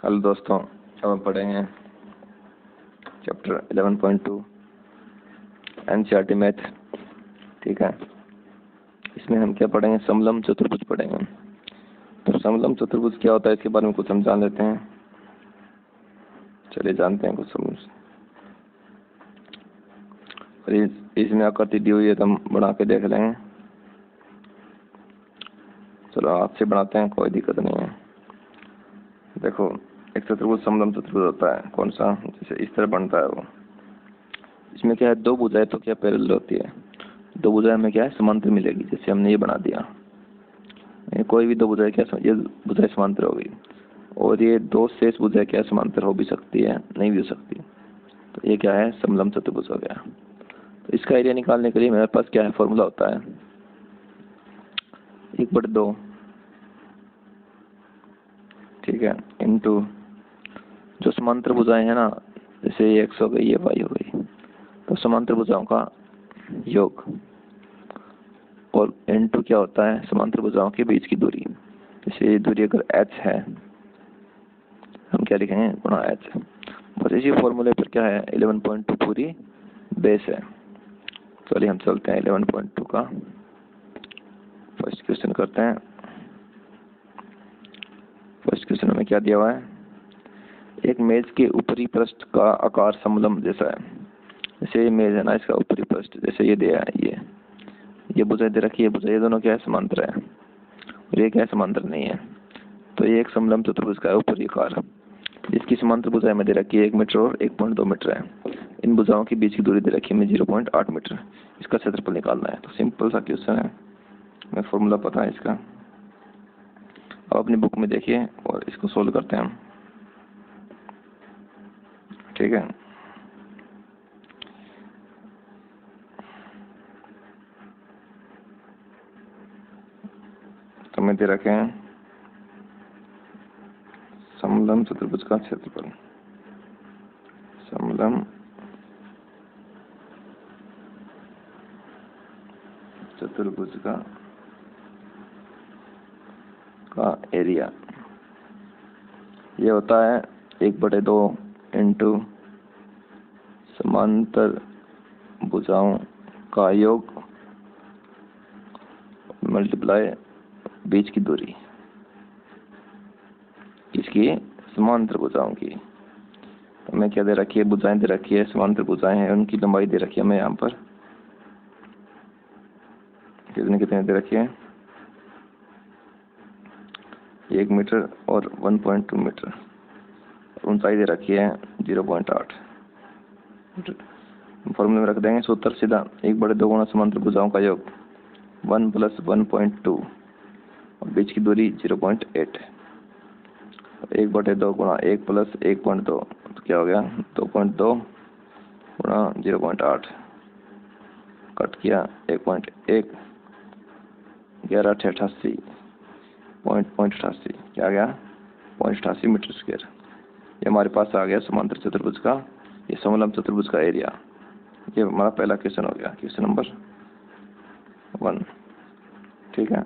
Hello दोस्तों, अब हम पढ़ेंगे चैप्टर 11.2 एनसीईआरटी मैथ। ठीक है, इसमें हम क्या पढ़ेंगे? समलम चतुर्भुज पढ़ेंगे। तो समलम चतुर्भुज क्या होता है इसके बारे में कुछ हम जान लेते हैं। चलिए जानते हैं कुछ समझ। इसमें आकृति दी हुई है तो हम बना के देख लेंगे। चलो आपसे बनाते हैं, कोई दिक्कत नहीं है। देखो, एक चतुर्भुज समलम चतुर्भुज होता है। कौन सा? जैसे इस तरह बनता है वो। इसमें क्या है, दो भुजाएं तो क्या पैरेलल होती है। दो भुजाएं में क्या है, समांतर मिलेगी। जैसे हमने ये बना दिया, ये कोई भी दो भुजाएं क्या, ये भुजाएं समांतर हो गई। और ये दो शेष भुजाएं क्या समांतर हो भी सकती है, नहीं भी हो सकती। तो ये क्या है, समलम चतुर्भुज हो गया। तो इसका एरिया निकालने के लिए मेरे पास क्या है, फॉर्मूला होता है 1/2, ठीक है, इंटू जो समांतर भुजाएं है ना, जैसे ये x हो गई, ये y हो गई, तो समांतर भुजाओं का योग। और इंटू क्या होता है, समांतर भुजाओं के बीच की दूरी। जैसे ये दूरी अगर h है, हम क्या लिखेंगे, गुणा h। बस इसी फॉर्मूले पर क्या है, 11.2 पूरी बेस है। चलिए हम चलते हैं 11.2 का फर्स्ट क्वेश्चन करते हैं। फर्स्ट क्वेश्चन में क्या दिया हुआ है, एक मेज के ऊपरी पृष्ठ का आकार समलम जैसा है। जैसे ये मेज है ना, इसका ऊपरी पृष्ठ जैसे ये दिया है, ये भुजाएं दे रखी है, भुजाएं ये दोनों क्या है, समांतर है। और ये क्या है, समांतर नहीं है। तो ये एक समलम चतुर्भुज का है ऊपरी आकार, जिसकी समांतर भुजाएं में दे रखी है 1 मीटर और 1.2 मीटर है। इन भुजाओं के बीच की दूरी दे रखी है 0.8 मीटर। इसका क्षेत्रफल निकालना है। तो सिंपल सा क्वेश्चन है, मैं फॉर्मूला पता है इसका। अब अपनी बुक में देखिए और इसको सोल्व करते हैं हम। ठीक है, तो मैं दे रखे हैं समलम चतुर्भुज का क्षेत्रफल। समलम चतुर्भुज का एरिया ये होता है 1/2 इंटू समांतर भुजाओं का योग मल्टीप्लाई बीच की दूरी, इसकी समांतर भुजाओं की। तो हमें क्या दे रखी है, भुजाएं दे रखी है, समांतर भुजाएं हैं, उनकी लंबाई दे रखी है हमें यहाँ पर। कितने दे रखी है, 1 मीटर और 1.2 मीटर। ऊंचाई दे रखी है 0.8। फॉर्मूले में रख देंगे सूत्र सीधा, 1/2 गुणा समांतर भुजाओं का योग 1 + 1.2 और बीच की दूरी 0.8। 1/2 गुणा 1 + 1.2 तो क्या हो गया, 2.2 गुणा 0.8 कट किया 1.1, 11/88 0.88 क्या आ गया, 0.88 मीटर स्क्वायर। ये हमारे पास आ गया समांतर चतुर्भुज का, ये समलम चतुर्भुज का एरिया। ये हमारा पहला क्वेश्चन हो गया, क्वेश्चन नंबर 1। ठीक है,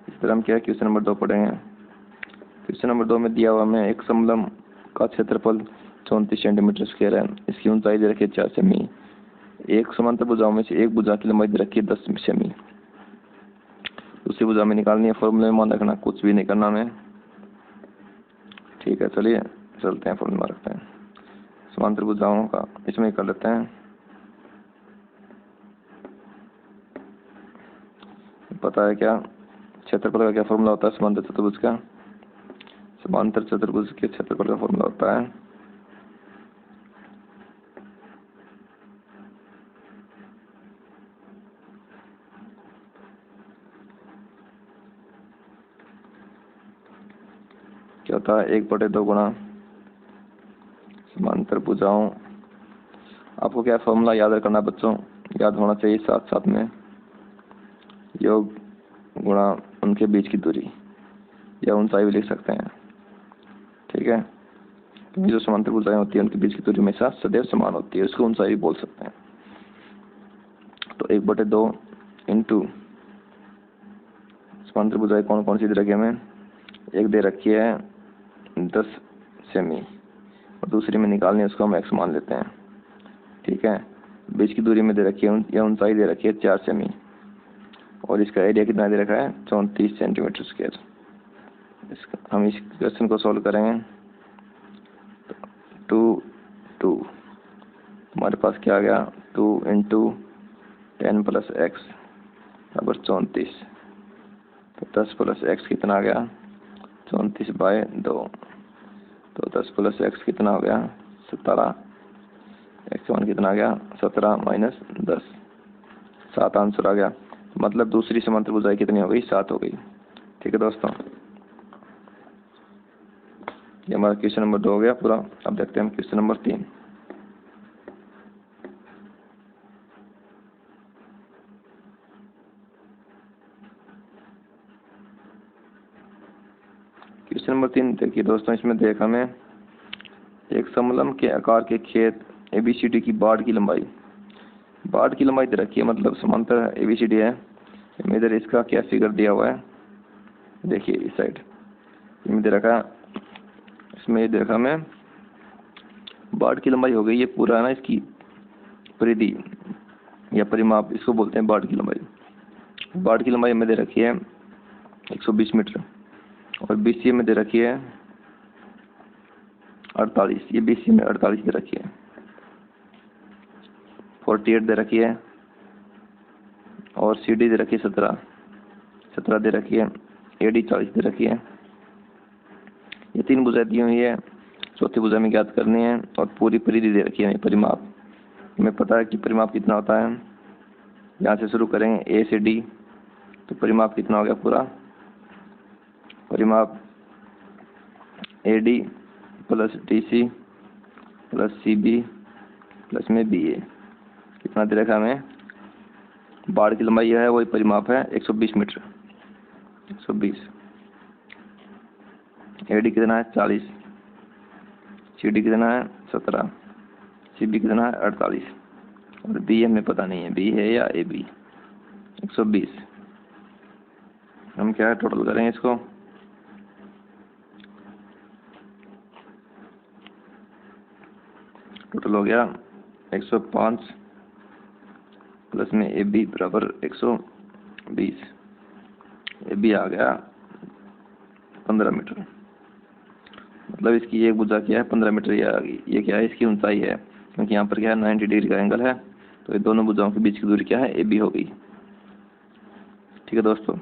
इस तरह हम क्या क्वेश्चन नंबर 2 पढ़ेंगे। क्वेश्चन नंबर 2 में दिया हुआ हमें एक समलम का क्षेत्रफल 34 सेंटीमीटर स्क्वायर है। इसकी ऊंचाई दे रखी है 4 सेमी। एक समांतर भुजाओं में से एक भुजा की लंबाई दे रखी है 10 सेमी। दूसरी भुजा में निकालनी है। फॉर्मूले में मान रखना, कुछ भी नहीं करना हमें। ठीक है, चलिए चलते हैं, फॉर्मूला रखते हैं समांतर भुजाओं का, इसमें कर लेते हैं। पता है क्या क्षेत्रफल का क्या फॉर्मूला होता है समांतर चतुर्भुज का? समांतर चतुर्भुज के क्षेत्रफल का फॉर्मूला होता है क्या होता है, 1/2 गुणा समांतर भुजाओं। आपको क्या फॉर्मूला याद करना है बच्चों, याद होना चाहिए साथ साथ में, योग गुणा उनके बीच की दूरी, या ऊंचाई भी लिख सकते हैं। ठीक है, क्योंकि जो समांतर भुजाएं होती है उनके बीच की दूरी हमेशा सदैव समान होती है, उसको ऊंचाई भी बोल सकते हैं। तो 1/2 इंटू समांतर भुजाएं कौन कौन सी दे रखी है हमें, एक दे रखी है 10 सेमी, और दूसरी में निकालनी है, उसको हम x मान लेते हैं। ठीक है, बीच की दूरी में दे रखी है, या ऊंचाई दे रखी है 4 सेमी, और इसका एरिया कितना दे रखा है 34 सेंटीमीटर स्क्वायर। हम इस क्वेश्चन को सॉल्व करेंगे। 2 हमारे पास क्या आ गया, 2 इंटू 10 प्लस एक्स बराबर 34, तो 10 प्लस एक्स कितना आ गया 34/2, तो 10 प्लस एक्स कितना हो गया 17, एक्स वन कितना आ गया 17 माइनस 10, 7 आंसर आ गया। मतलब दूसरी समांतर भुजाएं कितनी हो गई, 7 हो गई। ठीक है दोस्तों, ये हमारा क्वेश्चन नंबर 2 हो गया पूरा। अब देखते हैं हम क्वेश्चन नंबर 3। क्वेश्चन नंबर 3 देखिए दोस्तों, इसमें देख हमें एक समलंब के आकार के खेत ABCD की बाड़ की लंबाई दे रखी है, मतलब समांतर ABCD है। इधर इसका क्या फिगर दिया हुआ है, देखिए इस साइड इसमें दे रखा, इसमें ये देखा हमें बाड़ की लंबाई हो गई, ये पूरा ना इसकी परिधि या परिमाप, इसको बोलते हैं बाड़ की लंबाई। बाड़ की लंबाई हमें दे रखी है 120 मीटर, और BC में दे रखी है 48, ये BC में 48 दे रखी है। 48 दे रखी है, और CD दे रखी है 17 दे रखी है, AD 40 दे रखी है। ये 3 भुजाएं दी हुई है, चौथी भुजा में ज्ञात करनी है, और पूरी परिधि दे रखी है, परिमाप हमें पता है कि परिमाप कितना होता है। यहाँ से शुरू करेंगे A से D, तो परिमाप कितना हो गया पूरा, परिमाप AD plus DC plus CB plus में BA कितना दे रखा हमें, बाड़ की लंबाई है वही परिमाप है 120 मीटर, 120। AD कितना है 40, CD कितना है 17, CB कितना है 48, और B हमें पता नहीं है, B है या AB। 120 हम क्या है टोटल करेंगे इसको, टोटल हो गया 105 प्लस में AB बराबर 120, AB आ गया 15 मीटर। मतलब इसकी एक भुजा क्या है 15 मीटर, ये क्या है इसकी ऊंचाई है, क्योंकि यहाँ पर क्या है 90 डिग्री का एंगल है, तो ये दोनों भुजाओं के बीच की दूरी क्या है AB हो गई। ठीक है दोस्तों,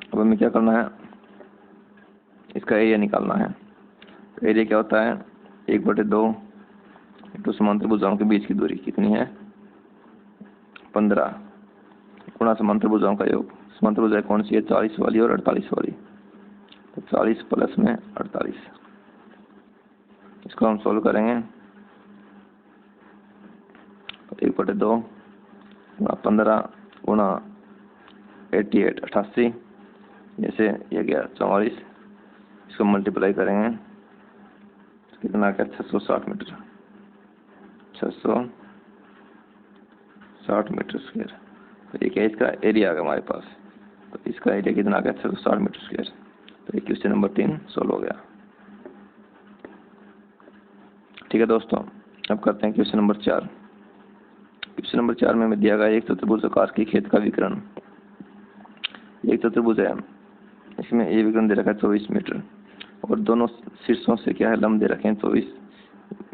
अब हमें क्या करना है, इसका एरिया निकालना है। तो एरिया क्या होता है 1/2 इंटू समांतर भुजाओं के बीच की दूरी कितनी है 15 गुणा समांतर भुजाओं का योग। समांतर भुजाएं कौन सी है 40 वाली और 48 वाली, तो 40 प्लस में 48, इसको हम सोल्व करेंगे। तो 1/2 गुणा 15 गुणा 88 88, जैसे ये गया 44, इसको मल्टीप्लाई करेंगे तो कितना क्या 660 मीटर, 660 मीटर स्क्वायर। तो ये क्या इसका एरिया आ गया हमारे पास, तो इसका एरिया कितना आ गया 660 मीटर स्क्वायर। तो ये क्वेश्चन नंबर 3 सोल्व हो गया। ठीक है दोस्तों, अब करते हैं क्वेश्चन नंबर 4। क्वेश्चन नंबर 4 में हमें दिया गया एक चतुर्भुज आकार के खेत का विकर्ण। एक चतुर्भुज है, इसमें ये विकर्ण दे रखा है 24 मीटर, और दोनों शीर्षों से क्या है लंब दे रखे हैं 24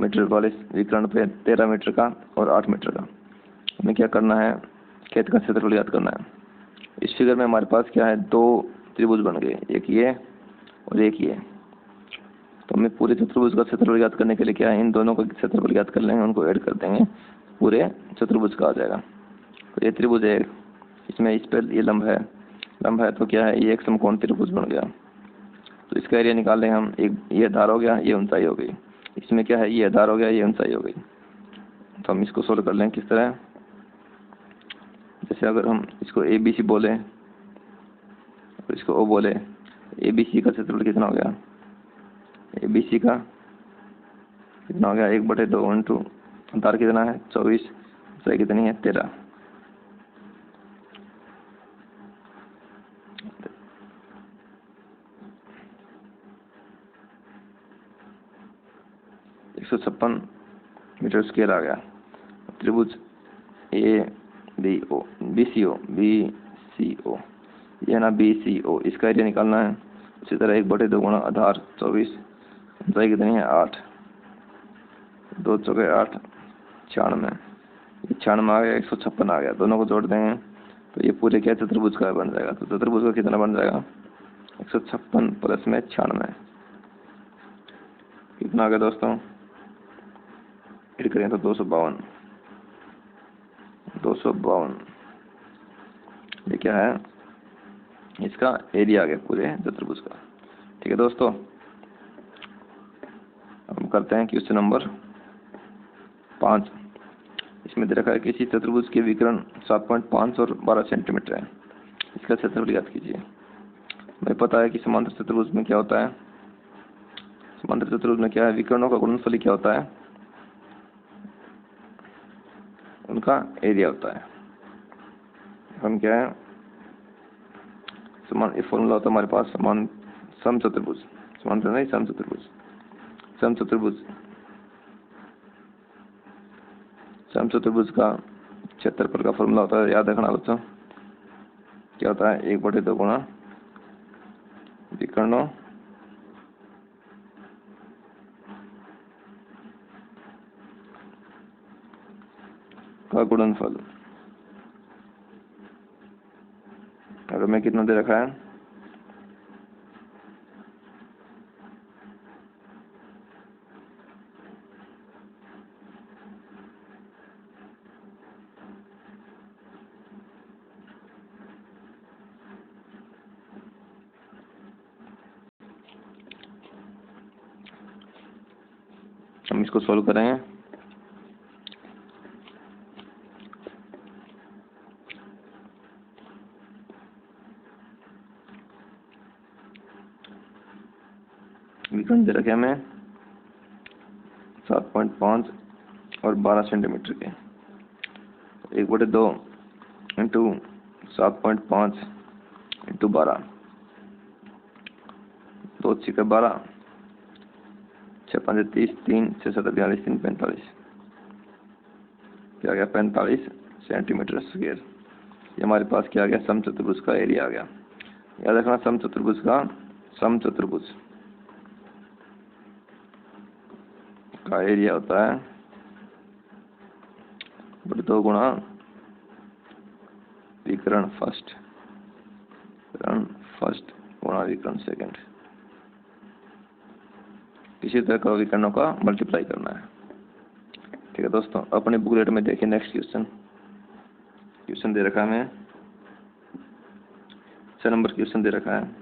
मीटर वाले विकर्ण पे 13 मीटर का और 8 मीटर का। हमें क्या करना है, खेत का क्षेत्रफल ज्ञात करना है। इस फिगर में हमारे पास क्या है 2 त्रिभुज बन गए, एक ये और एक ये। तो हमें पूरे चतुर्भुज का क्षेत्रफल ज्ञात करने के लिए क्या है इन दोनों का क्षेत्रफल ज्ञात कर लेंगे, उनको ऐड कर देंगे, पूरे चतुर्भुज का आ जाएगा। तो ये त्रिभुज है, इसमें इस पर ये लंब है, तो क्या है ये एक समकोण त्रिभुज बन गया। तो इसका एरिया निकाल लेंगे हम, एक ये आधार हो गया, ये ऊंचाई हो गई, इसमें क्या है ये आधार हो गया, ये ऊंचाई हो गई। तो हम इसको सोल्व कर लेंगे किस तरह, जैसे अगर हम इसको ABC बोले और इसको O बोले, ABC का क्षेत्रफल कितना हो गया, ABC का कितना हो गया 1/2 इंटू आधार कितना है 24, ऊंचाई कितनी है 13। 156 मीटर स्क्वायर आ गया। त्रिभुज BCO ये है ना BCO, इसका एरिया निकालना है। उसी तरह 1/2 गुणा आधार 24, ऊंचाई कितनी है 8, 2 चौके 8, 96, 96 आ गया, 156 आ गया। दोनों को जोड़ देंगे तो ये पूरे क्या चतुर्भुज का बन जाएगा। तो चतुर्भुज का कितना बन जाएगा 156 प्लस में 96, कितना आ गया दोस्तों, फिर करें तो 252। ये क्या है, इसका एरिया आ गया पूरे चतुर्भुज का। ठीक है दोस्तों, अब हम करते हैं क्वेश्चन नंबर 5। इसमें दे रखा है किसी चतुर्भुज के विकर्ण 7.5 और 12 सेंटीमीटर है, इसका क्षेत्रफल ज्ञात कीजिए। हमें पता है कि समांतर चतुर्भुज में क्या होता है, समांतर चतुर्भुज में क्या है, विकर्णों का गुणनफल क्या होता है, उनका एरिया होता है। हम क्या है, समान ये फॉर्मूला होता है हमारे पास, समचतुर्भुज, समांतर नहीं समचतुर्भुज, समचतुर्भुज का क्षेत्रफल का फॉर्मूला होता है, याद रखना बच्चों, क्या होता है 1/2 गुणा विकर्णों का गुणनफल। और हमें कितना दे रखा है, हम इसको सोल्व करेंगे। विकर्ण दे रखे हमें 7.5 और 12 सेंटीमीटर के, 1/2 इंटू 7.5 इंटू 12, 2 6 12, 6 5 30, 3 6 7 42, 3 45, क्या आ गया 45 सेंटीमीटर स्क्वायर। ये हमारे पास क्या आ गया, समचतुर्भुज का एरिया आ गया। याद रखना समचतुर्भुज का एरिया होता है 2 गुणा विकर्ण फर्स्ट गुणा विकर्ण सेकंड। किसी तरह का विकर्णों का मल्टीप्लाई करना है। ठीक है दोस्तों, अपने बुकलेट में देखिए नेक्स्ट क्वेश्चन दे रखा है हमें 6 नंबर क्वेश्चन दे रखा है।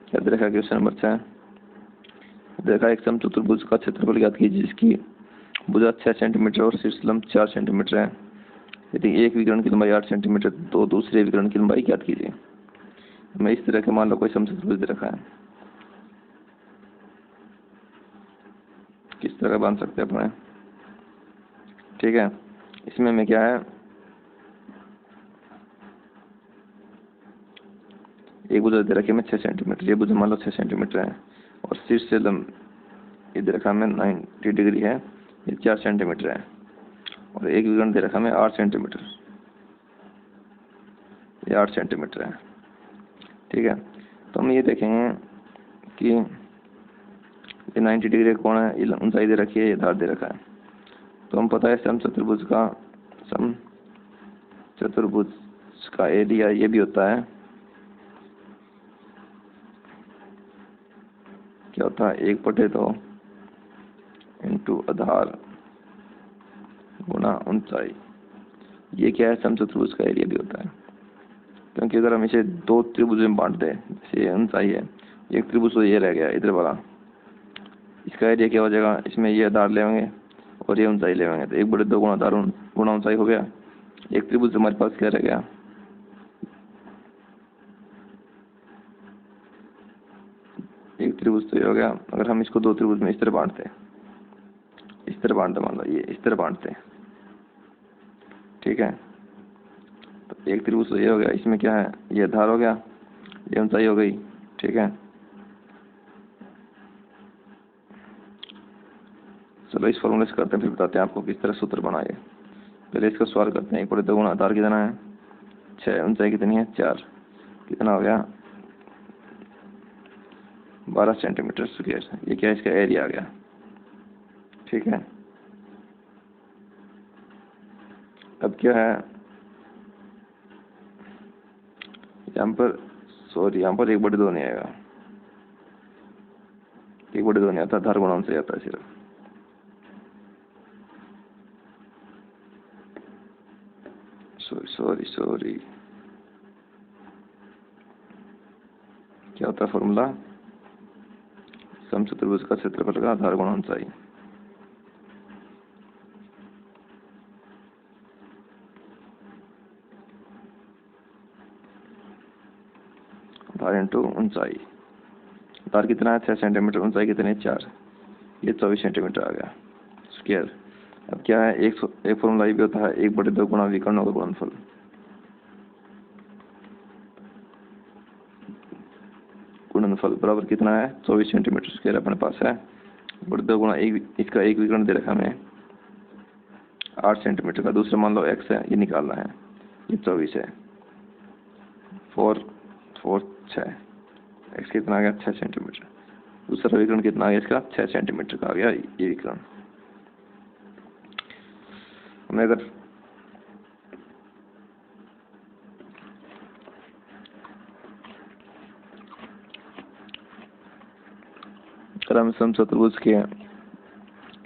क्या दे रखा है क्वेश्चन नंबर 6, देखा एक समचतुर्भुज का क्षेत्रफल ज्ञात कीजिए जिसकी भुजा 6 सेंटीमीटर और शीर्ष लंब 4 सेंटीमीटर है। यदि एक विकर्ण की लंबाई 8 सेंटीमीटर तो दूसरे विकर्ण की लंबाई ज्ञात कीजिए। मैं इस तरह के मान लो कोई समचतुर्भुज दे रखा है, किस तरह बन सकते हैं अपने। ठीक है, इसमें में क्या है, एक भुजा दे रखी है 6 सेंटीमीटर, ये भुजा मान लो 6 सेंटीमीटर है और शीर्ष से लंब ये दे रखा है 90 डिग्री है, ये 4 सेंटीमीटर है और एक विकर्ण दे रखा है 8 सेंटीमीटर, ये 8 सेंटीमीटर है। ठीक है, तो हम ये देखेंगे कि ये 90 डिग्री कोण है, ये ऊंचाई दे रखी है, ये धार दे रखा है। तो हम पता है समचतुर्भुज का एरिया ये भी होता है, क्या होता है 1/2 इंटू आधार गुणा ऊंचाई। ये क्या है, समचतुर्भुज का एरिया भी होता है। क्योंकि अगर हम इसे 2 त्रिभुज में बांट दें, जैसे ऊंचाई है, एक त्रिभुज तो ये रह गया इधर वाला, इसका एरिया क्या हो जाएगा, इसमें ये आधार लेंगे और ये ऊंचाई लेंगे, तो 1/2 गुणा आधार गुणा ऊंचाई हो गया। एक त्रिभुज हमारे पास क्या रह गया, एक त्रिभुज तो ये हो गया। अगर हम इसको 2 त्रिभुज में इस तरह बांटते, मान लो ये इस तरह बांटते, ठीक है, तो एक त्रिभुज तो ये हो गया, इसमें क्या है, ये आधार हो गया, ये ऊंचाई हो गई। ठीक है, चलो इस फॉर्मूले से करते हैं, फिर बताते हैं आपको किस तरह सूत्र बनाए। पहले इसका सवाल करते हैं। 1/2 गुना आधार कितना है 6, ऊंचाई कितनी है 4, कितना हो गया 12 सेंटीमीटर स्क्वायर। ये क्या है, इसका एरिया आ गया। ठीक है, अब क्या है यहाँ पर, सॉरी यहाँ पर 1/2 नहीं आएगा, 1/2 नहीं आता, आधार गुणा से आता है सिर्फ। सॉरी क्या होता है फॉर्मूला, समचतुर्भुज का क्षेत्रफल का आधार गुणा ऊंचाई। आधार इंटू ऊंचाई। आधार कितना है 6 सेंटीमीटर, ऊंचाई कितनी है 4, ये 24 सेंटीमीटर आ गया स्क्वायर। अब क्या है, एक फॉर्मूला भी होता है 1/2 गुणा विकर्णों का गुणनफल। गुणनफल बराबर कितना है 24 सेंटीमीटर स्क्वायर अपने पास है। 1/2 गुणा इसका एक विकर्ण दे रखा हमें 8 सेंटीमीटर का, दूसरा मान लो x है, ये निकालना है, ये 24 है, 4 6, x कितना आ गया 6 सेंटीमीटर। दूसरा विकर्ण कितना आ गया इसका 6 सेंटीमीटर का आ गया ये विकर्ण। हमें अगर हम समचतुर्भुज के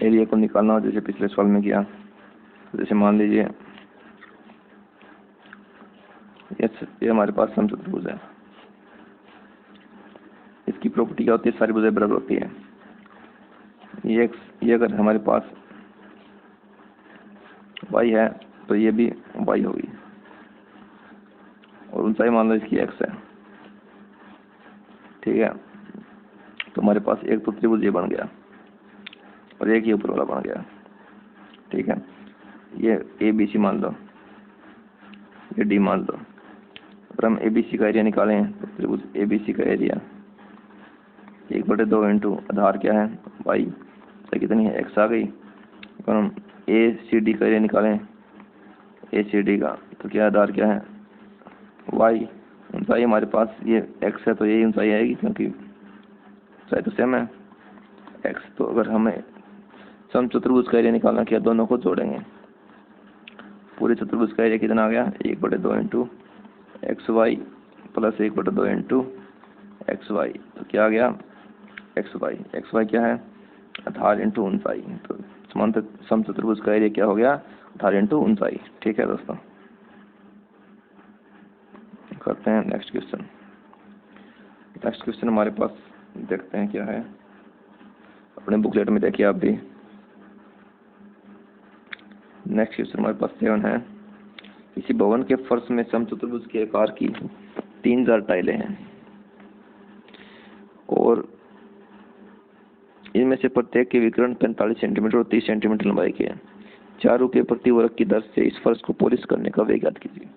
एरिया को निकालना हो, जैसे पिछले सवाल में किया, जैसे मान लीजिए ये हमारे पास समचतुर्भुज है, इसकी प्रॉपर्टी क्या होती है, सारी भुजाएं बराबर होती है। ये अगर हमारे पास y है तो ये भी y होगी, और ऊंचाई मान लो इसकी x है। ठीक है, तो हमारे पास एक तो त्रिभुज ये बन गया और एक ही ऊपर वाला बन गया। ठीक है, ये ABC मान लो, ये D मान लो। अगर हम ABC का एरिया निकालें तो त्रिभुज ABC का एरिया 1/2 इंटू आधार क्या है y, तो कितनी है x आ गई। अगर हम ACD का एरिया निकालें, ACD का, तो क्या आधार क्या है y, ऊंचाई हमारे पास ये x है तो यही ऊंचाई आएगी क्योंकि ऊंचाई तो सेम है x। तो अगर हमें समचतुर्भुज का एरिया निकालना किया, दोनों को जोड़ेंगे, पूरे चतुर्भुज का एरिया कितना आ गया 1/2 into XY plus 1/2 into XY, तो क्या आ गया XY क्या है आधार इंटू ऊंचाई। तो समांतर समचतुर्भुज का एरिया क्या हो गया आधार इंटू ऊंचाई। ठीक है दोस्तों, करते हैं नेक्स्ट क्वेश्चन। नेक्स्ट क्वेश्चन हमारे पास देखते हैं क्या है, अपने बुकलेट में देखिए आप भी। नेक्स्ट क्वेश्चन हमारे पास 7 है। किसी भवन के फर्श में समचतुर्भुज के आकार की 3000 टाइलें हैं और इनमें से प्रत्येक के विकर्ण 45 सेंटीमीटर और 30 सेंटीमीटर लंबाई के हैं। 4 रुपये प्रति वर्ग की दर से इस फर्श को पॉलिश करने का व्यय ज्ञात कीजिए।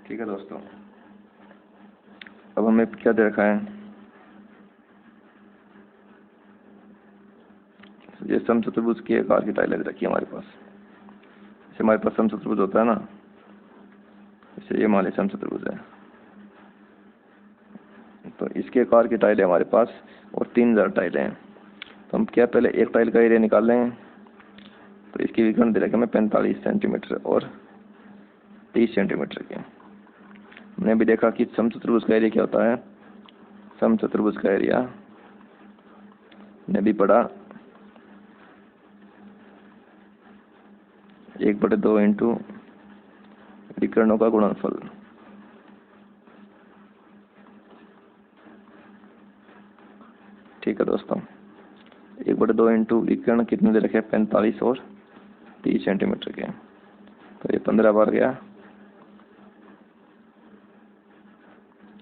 ठीक है दोस्तों, अब हमें क्या दे रखा है, ये समचतुर्भुज के आकार की टाइलें रखी है हमारे पास। जैसे हमारे पास समचतुर्भुज होता है ना, जैसे ये मान लीजिए समचतुर्भुज है, तो इसके आकार की टाइलें हमारे पास और 3000 टाइलें हैं। तो हम क्या पहले एक टाइल का एरिया निकाल लें, तो इसकी विकर्ण दे रखे हमें 45 सेंटीमीटर और 30 सेंटीमीटर के। हमने भी देखा कि समचतुर्भुज का एरिया क्या होता है, समचतुर्भुज का एरिया ने भी पढ़ा 1/2 इंटू विकर्णों का गुणनफल। ठीक है दोस्तों, 1/2 इंटू विकर्ण कितने दे रखे 45 और 30 सेंटीमीटर के, तो ये 15 बार गया,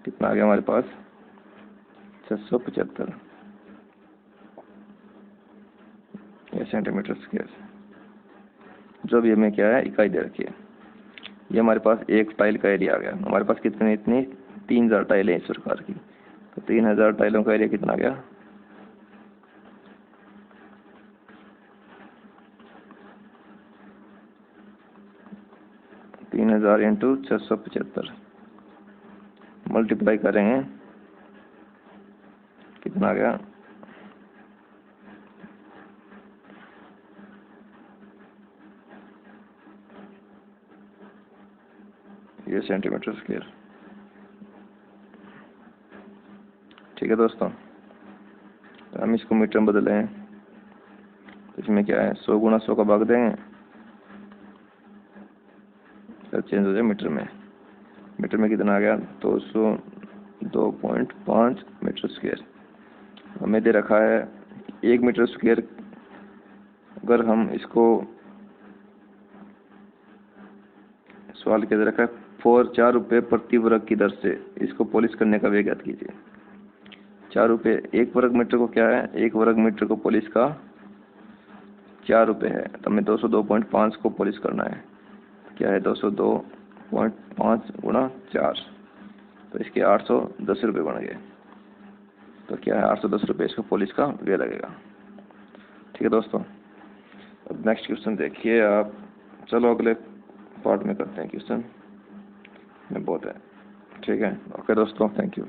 कितना आ गया हमारे पास 675 ये सेंटीमीटर स्क्वायर। जो भी हमें क्या है इकाई दे रखी है। ये हमारे पास एक टाइल का एरिया आ गया। हमारे पास कितने इतनी 3000 टाइलें इस प्रकार की, तो 3000 टाइलों का एरिया कितना गया 3000 इंटू 675 मल्टीप्लाई करेंगे, कितना आ गया? ये सेंटीमीटर स्क्वायर। ठीक है दोस्तों, तो हम इसको मीटर में बदलें, तो इसमें क्या है, 100 गुणा 100 का भाग देंगे, फिर चेंज हो जाए मीटर में। मीटर में कितना आ गया? 202.5 मीटर स्क्वायर। हमें दे रखा है 1 मीटर स्क्वायर, अगर हम इसको सवाल क्या दे रखा है, 4 रुपये प्रति वर्ग की दर से इसको पॉलिश करने का व्यय ज्ञात कीजिए। 4 रुपये 1 वर्ग मीटर को क्या है, 1 वर्ग मीटर को पॉलिश का 4 रुपये है, तो हमें 202.5 को पॉलिश करना है। क्या है? 202.5 गुणा 4, तो इसके 810 रुपये बन गए। तो क्या है, 810 रुपये इसको पॉलिश का व्यय लगेगा। ठीक है दोस्तों, अब नेक्स्ट क्वेश्चन देखिए आप। चलो अगले पार्ट में करते हैं क्वेश्चन में, बहुत है। ठीक है, ओके दोस्तों, थैंक यू।